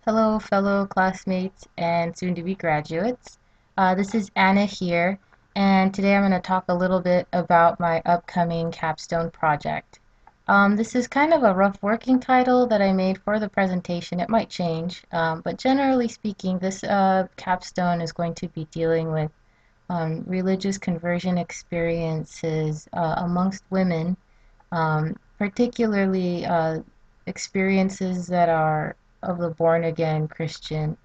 Hello, fellow classmates and soon-to-be graduates. This is Anna here, and today I'm going to talk a little bit about my upcoming capstone project. This is kind of a rough working title that I made for the presentation. It might change, but generally speaking, this capstone is going to be dealing with religious conversion experiences amongst women, particularly experiences that are of the born again Christian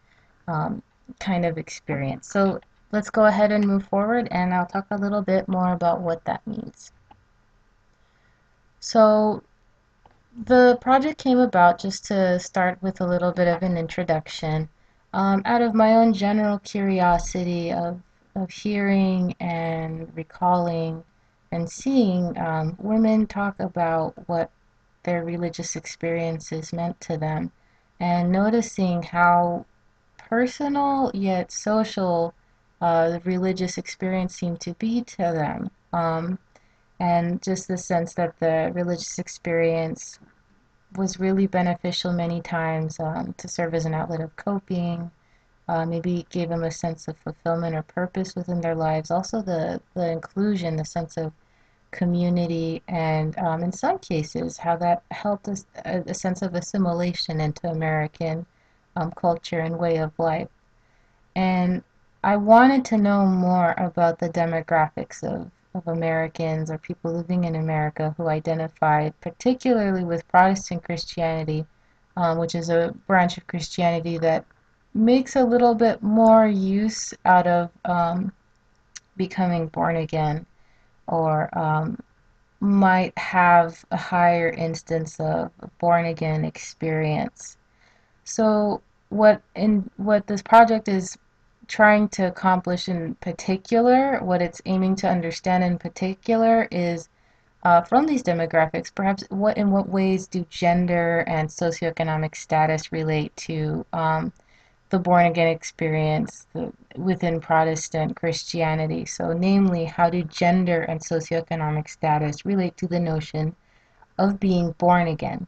um, kind of experience. So let's go ahead and move forward, and I'll talk a little bit more about what that means. So the project came about just to start with a little bit of an introduction out of my own general curiosity of hearing and recalling and seeing women talk about what their religious experiences meant to them, and noticing how personal yet social the religious experience seemed to be to them. And just the sense that the religious experience was really beneficial many times to serve as an outlet of coping. Maybe it gave them a sense of fulfillment or purpose within their lives. Also, the inclusion, the sense of community, and in some cases, how that helped us a sense of assimilation into American culture and way of life. And I wanted to know more about the demographics of Americans or people living in America who identified particularly with Protestant Christianity, which is a branch of Christianity that makes a little bit more use out of becoming born again, or might have a higher instance of born again experience. So what this project is trying to accomplish in particular, what it's aiming to understand in particular, is from these demographics, perhaps in what ways do gender and socioeconomic status relate to the born again experience within Protestant Christianity. So, namely, how do gender and socioeconomic status relate to the notion of being born again?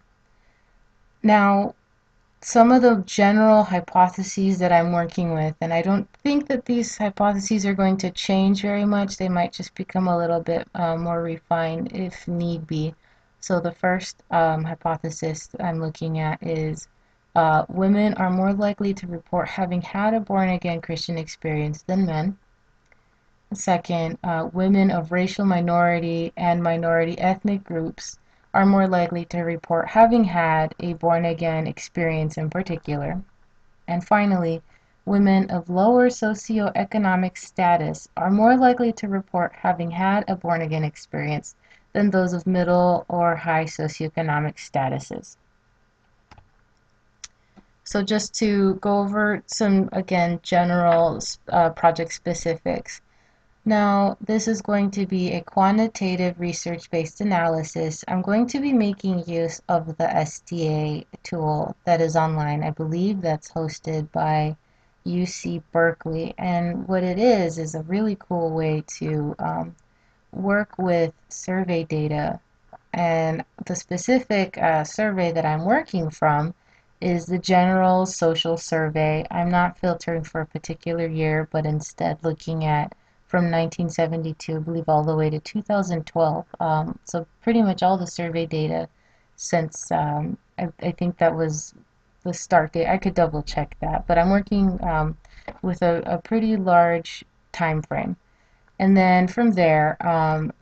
Now, some of the general hypotheses that I'm working with, and I don't think that these hypotheses are going to change very much. They might just become a little bit more refined if need be. So the first hypothesis I'm looking at is women are more likely to report having had a born-again Christian experience than men. Second, women of racial minority and minority ethnic groups are more likely to report having had a born-again experience in particular. And finally, women of lower socioeconomic status are more likely to report having had a born-again experience than those of middle or high socioeconomic statuses. So just to go over some, again, general project specifics. Now, this is going to be a quantitative research-based analysis. I'm going to be making use of the SDA tool that is online. I believe that's hosted by UC Berkeley. And what it is a really cool way to work with survey data. And the specific survey that I'm working from is the General Social Survey. I'm not filtering for a particular year, but instead looking at from 1972, I believe, all the way to 2012. So pretty much all the survey data since I think that was the start date. I could double check that, but I'm working with a pretty large time frame. And then from there,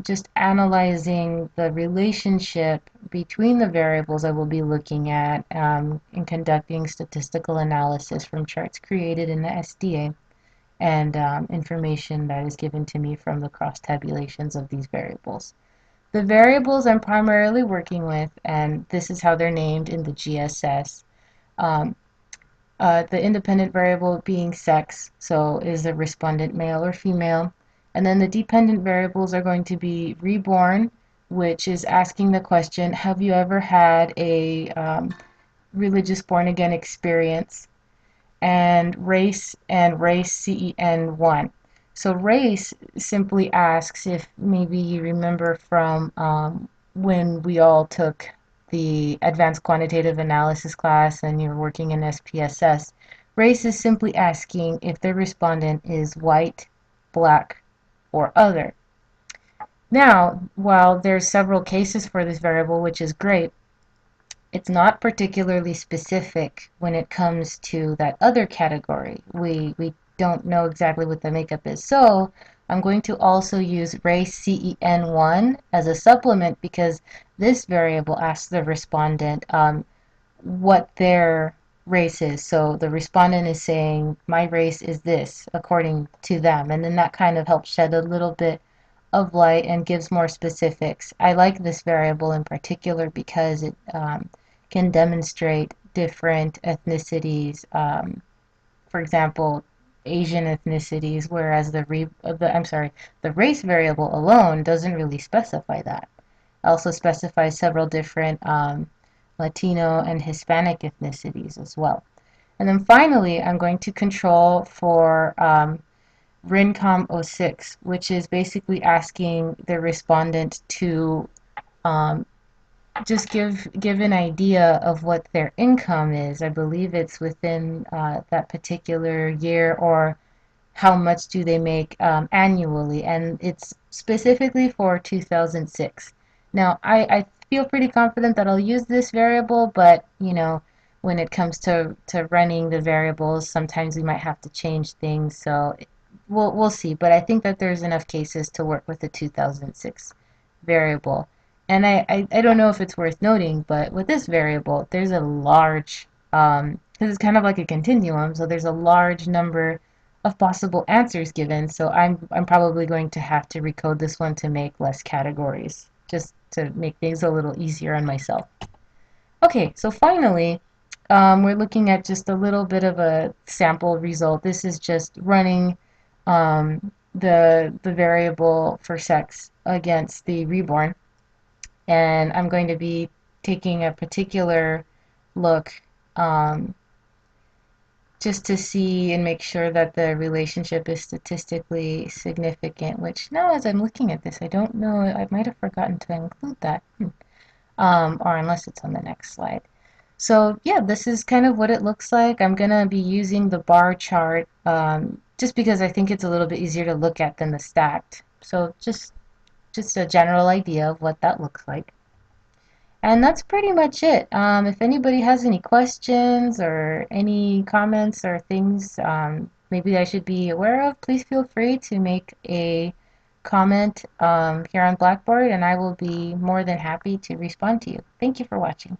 just analyzing the relationship between the variables I will be looking at in conducting statistical analysis from charts created in the SDA and information that is given to me from the cross tabulations of these variables. The variables I'm primarily working with, and this is how they're named in the GSS, um, the independent variable being sex, so is the respondent male or female. And then the dependent variables are going to be reborn, which is asking the question, have you ever had a religious born again experience? And race CEN1. So race simply asks if maybe you remember from when we all took the advanced quantitative analysis class and you're working in SPSS, race is simply asking if the respondent is white, black, or other. Now, while there's several cases for this variable, which is great, it's not particularly specific when it comes to that other category. We don't know exactly what the makeup is. So I'm going to also use race CEN1 as a supplement because this variable asks the respondent what their race is. So the respondent is saying, my race is this, according to them. And then that kind of helps shed a little bit of light and gives more specifics. I like this variable in particular because it can demonstrate different ethnicities. For example, Asian ethnicities, whereas the race variable alone doesn't really specify that. It also specifies several different Latino and Hispanic ethnicities as well. And then finally, I'm going to control for RINCOM 06, which is basically asking the respondent to um, just give an idea of what their income is. I believe it's within that particular year, or how much do they make annually, and it's specifically for 2006. Now, I feel pretty confident that I'll use this variable, but when it comes to running the variables, sometimes we might have to change things, so we'll see. But I think that there's enough cases to work with the 2006 variable. And I don't know if it's worth noting, but with this variable, there's a large, because it's kind of like a continuum, so there's a large number of possible answers given, so I'm probably going to have to recode this one to make less categories, just to make things a little easier on myself. Okay, so finally, we're looking at just a little bit of a sample result. This is just running the variable for sex against the reborn, and I'm going to be taking a particular look um, just to see and make sure that the relationship is statistically significant, which now as I'm looking at this, I don't know, I might have forgotten to include that, or unless it's on the next slide. So yeah, this is kind of what it looks like. I'm gonna be using the bar chart just because I think it's a little bit easier to look at than the stacked. So just a general idea of what that looks like. And that's pretty much it. If anybody has any questions or any comments or things maybe I should be aware of, please feel free to make a comment here on Blackboard, and I will be more than happy to respond to you. Thank you for watching.